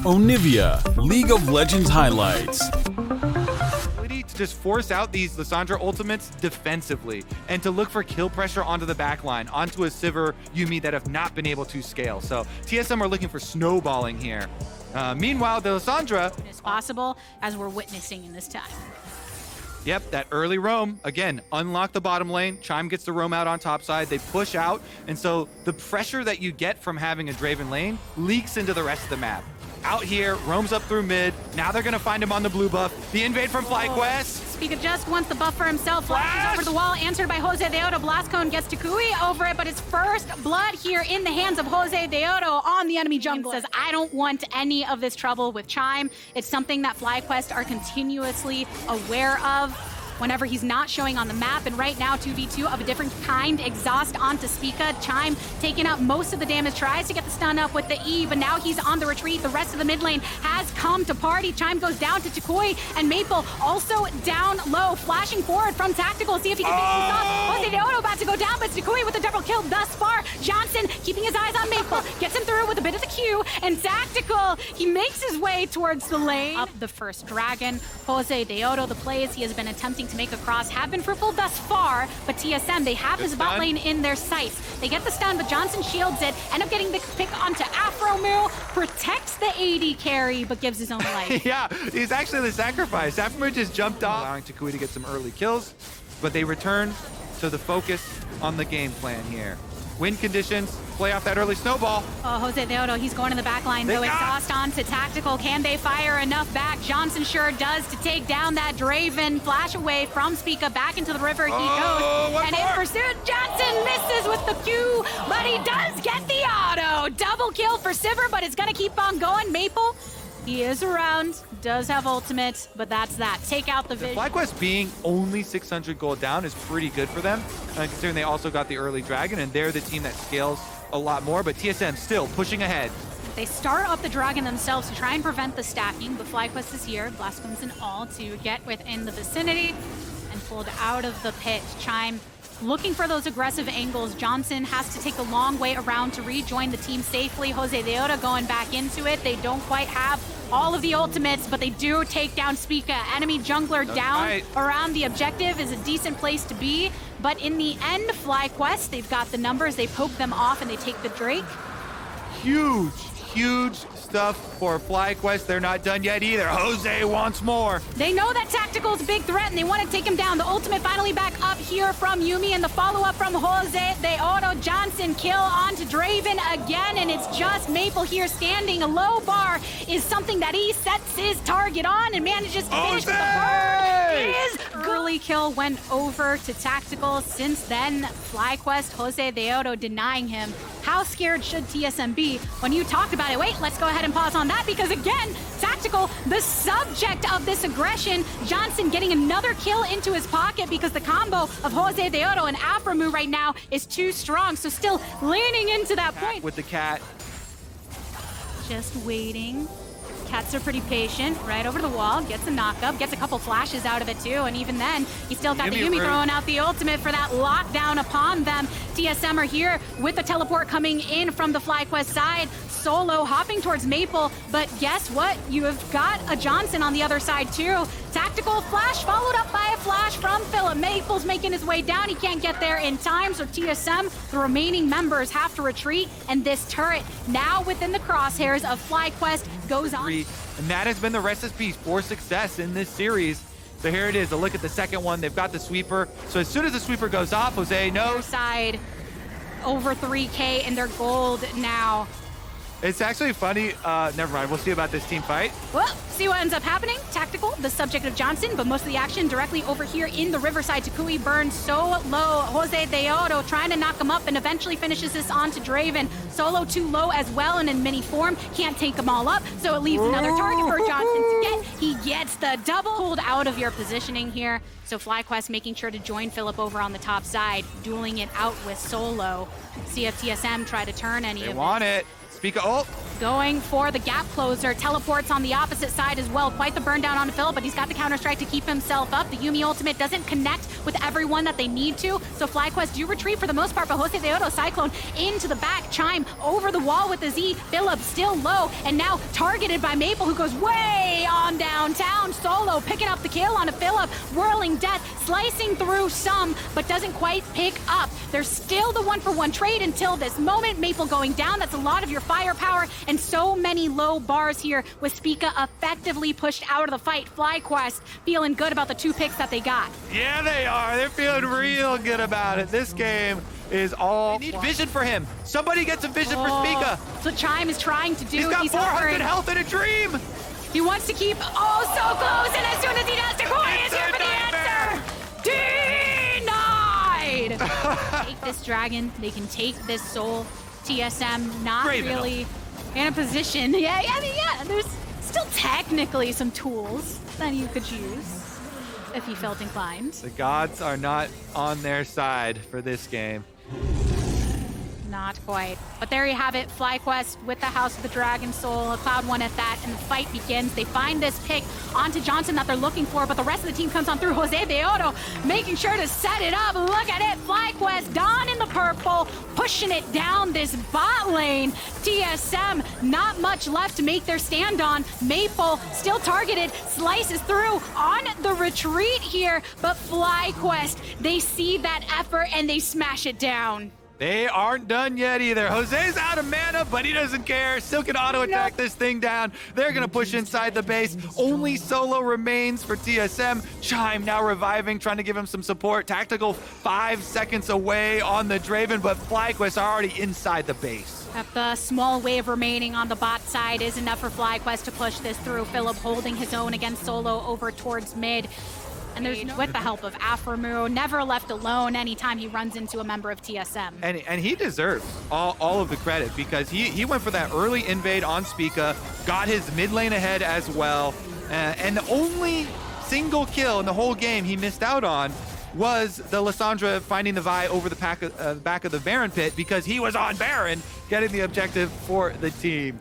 Onivia, League of Legends highlights. To just force out these Lissandra ultimates defensively and to look for kill pressure onto the backline, onto a Sivir, Yuumi that have not been able to scale. So TSM are looking for snowballing here. Meanwhile, the Lissandra... as possible, as we're witnessing in this time. Yep, that early roam, again, unlock the bottom lane. Chime gets the roam out on top side. They push out, and so the pressure that you get from having a Draven lane leaks into the rest of the map. Out here, roams up through mid. Now they're going to find him on the blue buff. The invade from FlyQuest. Spica just wants the buff for himself. Flashes over the wall, answered by Jose Deodo. Blast Cone gets to Kui over it, but it's first blood here in the hands of Jose Deodo on the enemy jungler. Says, I don't want any of this trouble with Chime. It's something that FlyQuest are continuously aware of whenever he's not showing on the map, and right now 2v2 of a different kind. Exhaust onto Spica. Chime taking up most of the damage, tries to get the stun up with the E, but now he's on the retreat. The rest of the mid lane has come to party. Chime goes down to Chikoi, and Maple also down low, flashing forward from Tactical, see if he can make this off. Jose Deodo about to go down, but Chikoi with a double kill thus far. Johnson keeping his eyes on Maple, gets him through with a bit of the Q, and Tactical, he makes his way towards the lane. Up the first dragon. Jose Deodo, the plays he has been attempting to make across have been fruitful thus far, but TSM, they have his bot lane in their sights. They get the stun, but Johnson shields it, end up getting the pick onto Afromu, protects the AD carry, but gives his own life. Yeah, he's actually the sacrifice. Afromu just jumped off, allowing Takui to get some early kills, but they return to the focus on the game plan here. Win conditions, play off that early snowball. Oh, Jose Deodo, he's going to the back line, though. Exhaust onto Tactical. Can they fire enough back? Johnson sure does to take down that Draven. Flash away from Spica, back into the river he goes. And in pursuit, Johnson misses with the Q, but he does get the auto. Double kill for Sivir, but it's going to keep on going. Maple, he is around, does have ultimate, but that's that. Take out the vision. FlyQuest being only 600 gold down is pretty good for them, considering they also got the early dragon, and they're the team that scales a lot more, but TSM still pushing ahead. They start up the dragon themselves to try and prevent the stacking, but FlyQuest is here, Blast Cones and all, to get within the vicinity and pulled out of the pit. Chime looking for those aggressive angles. Johnson has to take the long way around to rejoin the team safely. Jose Deodo going back into it. They don't quite have all of the ultimates, but they do take down Spica. Enemy jungler down around the objective is a decent place to be. But in the end, FlyQuest, they've got the numbers. They poke them off and they take the Drake. Huge stuff for FlyQuest. They're not done yet either. Jose wants more. They know that Tactical's a big threat and they want to take him down. The ultimate finally back up here from Yuumi, and the follow-up from Jose Deodo. Johnson kill onto Draven again, and it's just Maple here standing. A low bar is something that he sets his target on and manages to finish with the bird. His early kill went over to Tactical. Since then, FlyQuest, Jose Deodo denying him. How scared should TSM be? When you talked about it, wait, let's go ahead and pause on that, because again, Tactical, the subject of this aggression. Johnson getting another kill into his pocket because the combo of Jose Deodo and Afromu right now is too strong. So still leaning into that point. With the cat. Just waiting. Cats are pretty patient. Right over the wall, gets a knock-up, gets a couple flashes out of it too, and even then, he still got the Yuumi throwing out the ultimate for that lockdown upon them. TSM are here with the teleport coming in from the FlyQuest side. Solo hopping towards Maple, but guess what? You have got a Johnson on the other side too. Tactical flash followed up by a flash from Philip. Maple's making his way down. He can't get there in time, so TSM, the remaining members, have to retreat, and this turret, now within the crosshairs of FlyQuest, goes on. And that has been the recipe for success in this series. So here it is, a look at the second one. They've got the sweeper. So as soon as the sweeper goes off, Jose knows. Side, over 3K in their gold now. It's actually funny. Never mind. We'll see about this team fight. Well, see what ends up happening. Tactical, the subject of Johnson, but most of the action directly over here in the Riverside. Takui burns so low. Jose Deodo trying to knock him up and eventually finishes this onto Draven. Solo too low as well and in mini form. Can't take them all up, so it leaves another target for Johnson to get. He gets the double. Pulled out of your positioning here. So FlyQuest making sure to join Philip over on the top side, dueling it out with Solo. See if TSM try to turn any of it. They want it. Spica ult. going for the gap closer. Teleports on the opposite side as well. Quite the burn down on Phil, but he's got the counter-strike to keep himself up. The Yuumi ultimate doesn't connect with everyone that they need to, so FlyQuest do retreat for the most part, but Jose Deodo Cyclone into the back. Chime over the wall with the Z. Philip still low, and now targeted by Maple, who goes way on downtown. Solo picking up the kill on a Philip. Whirling Death, slicing through some, but doesn't quite pick up. There's still the 1-for-1 trade until this moment. Maple going down, that's a lot of your firepower, and so many low bars here with Spica effectively pushed out of the fight. FlyQuest feeling good about the 2 picks that they got. Yeah, they are. They're feeling real good about it. This game is all... They need vision for him. Somebody get some vision for Spica. That's what Chime is trying to do. He's got 400 offering. Health in a dream. He wants to keep so close, and as soon as he does, Takoi is here for the answer. Denied. Take this dragon. They can take this soul. TSM not really in a position. Yeah, there's still technically some tools that you could use if you felt inclined. The gods are not on their side for this game. Not quite. But there you have it. FlyQuest with the House of the Dragon Soul, a Cloud1 at that, and the fight begins. They find this pick onto Johnson that they're looking for, but the rest of the team comes on through. Jose Deodo making sure to set it up. Look at it. FlyQuest, Dawn in the purple, pushing it down this bot lane. TSM, not much left to make their stand on. Maple still targeted, slices through on the retreat here, but FlyQuest, they see that effort and they smash it down. They aren't done yet either. Jose's out of mana, but he doesn't care. Still can auto-attack this thing down. They're going to push inside the base. Only Solo remains for TSM. Chime now reviving, trying to give him some support. Tactical 5 seconds away on the Draven, but FlyQuest are already inside the base. The small wave remaining on the bot side is enough for FlyQuest to push this through. Philip holding his own against Solo over towards mid. And there's with the help of Aframu, never left alone anytime he runs into a member of TSM. And he deserves all of the credit because he went for that early invade on Spica, got his mid lane ahead as well, and the only single kill in the whole game he missed out on was the Lissandra finding the Vi over the back of the Baron pit because he was on Baron, getting the objective for the team.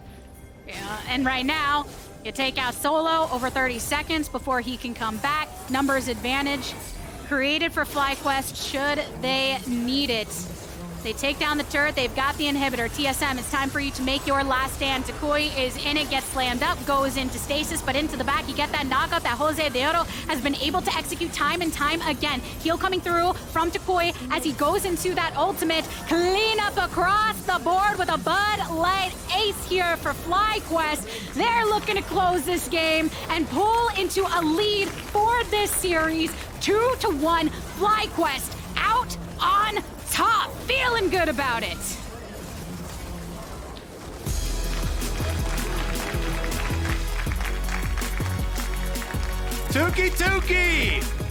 Yeah, and right now, you take out Solo over 30 seconds before he can come back. Numbers advantage created for FlyQuest should they need it. They take down the turret. They've got the inhibitor. TSM, it's time for you to make your last stand. Takui is in it, gets slammed up, goes into stasis, but into the back. You get that knockup that Jose Deodo has been able to execute time and time again. Heal coming through from Takui as he goes into that ultimate. Clean up across the board with a Bud Light ace here for FlyQuest. They're looking to close this game and pull into a lead for this series. 2-1, FlyQuest out on top, feeling good about it. Tuki Tuki!